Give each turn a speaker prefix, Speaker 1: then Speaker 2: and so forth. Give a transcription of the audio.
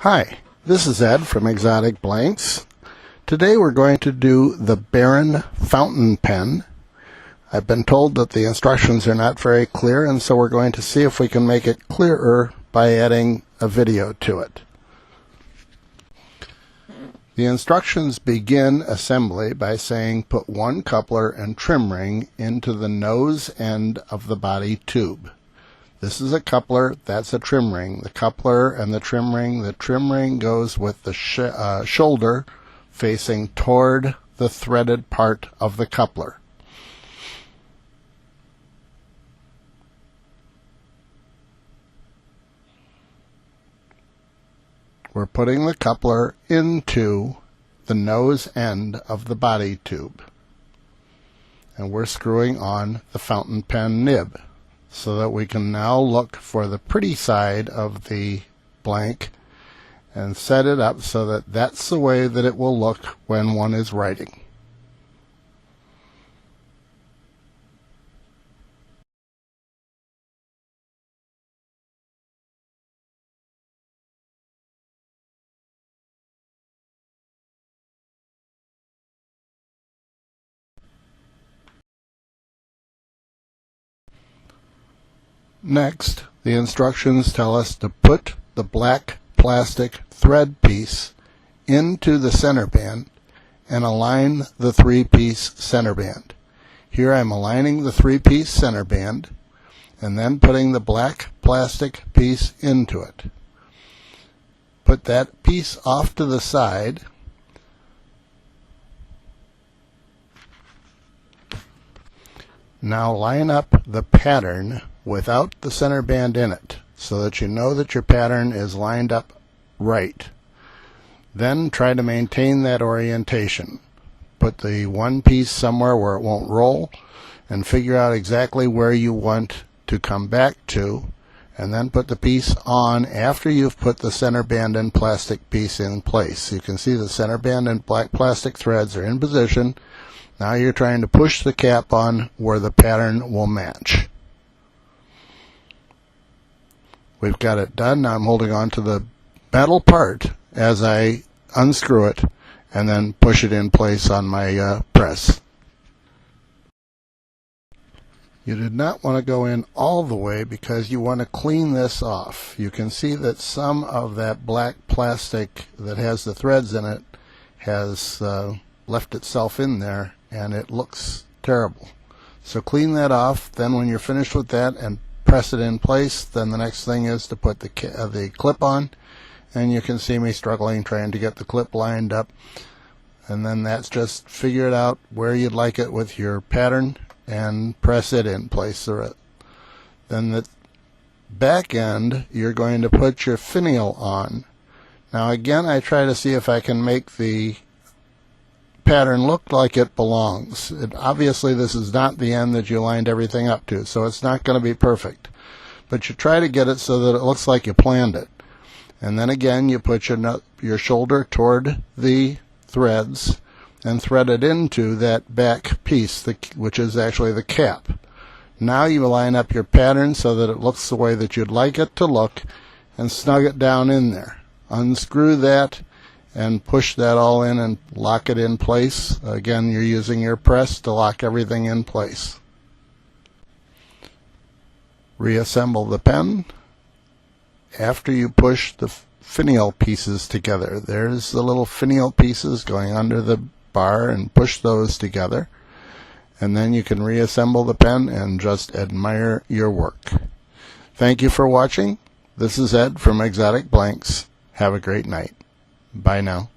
Speaker 1: Hi, this is Ed from Exotic Blanks. Today we're going to do the Baron fountain pen. I've been told that the instructions are not very clear, and so we're going to see if we can make it clearer by adding a video to it. The instructions begin assembly by saying put one coupler and trim ring into the nose end of the body tube. This is a coupler, that's a trim ring. The coupler and the trim ring goes with the shoulder facing toward the threaded part of the coupler. We're putting the coupler into the nose end of the body tube. And we're screwing on the fountain pen nib, so that we can now look for the pretty side of the blank and set it up so that that's the way that it will look when one is writing. Next, the instructions tell us to put the black plastic thread piece into the center band and align the three-piece center band. Here I'm aligning the three-piece center band and then putting the black plastic piece into it. Put that piece off to the side. Now line up the pattern without the center band in it, so that you know that your pattern is lined up right. Then try to maintain that orientation. Put the one piece somewhere where it won't roll, and figure out exactly where you want to come back to, and then put the piece on after you've put the center band and plastic piece in place. You can see the center band and black plastic threads are in position. Now you're trying to push the cap on where the pattern will match. We've got it done. Now I'm holding on to the metal part as I unscrew it and then push it in place on my press. You did not want to go in all the way because you want to clean this off. You can see that some of that black plastic that has the threads in it has left itself in there, and it looks terrible. So clean that off. Then when you're finished with that and press it in place, then the next thing is to put the clip on, and you can see me struggling trying to get the clip lined up, and then that's just figure it out where you'd like it with your pattern and press it in place. Then the back end you're going to put your finial on. Now again, I try to see if I can make the pattern look like it belongs. Obviously this is not the end that you lined everything up to, so it's not going to be perfect, but you try to get it so that it looks like you planned it. And then again you put your shoulder toward the threads and thread it into that back piece, which is actually the cap. Now you line up your pattern so that it looks the way that you'd like it to look, and snug it down in there. Unscrew that and push that all in and lock it in place. Again, you're using your press to lock everything in place. Reassemble the pen after you push the finial pieces together. There's the little finial pieces going under the bar, and push those together. And then you can reassemble the pen and just admire your work. Thank you for watching. This is Ed from Exotic Blanks. Have a great night. Bye now.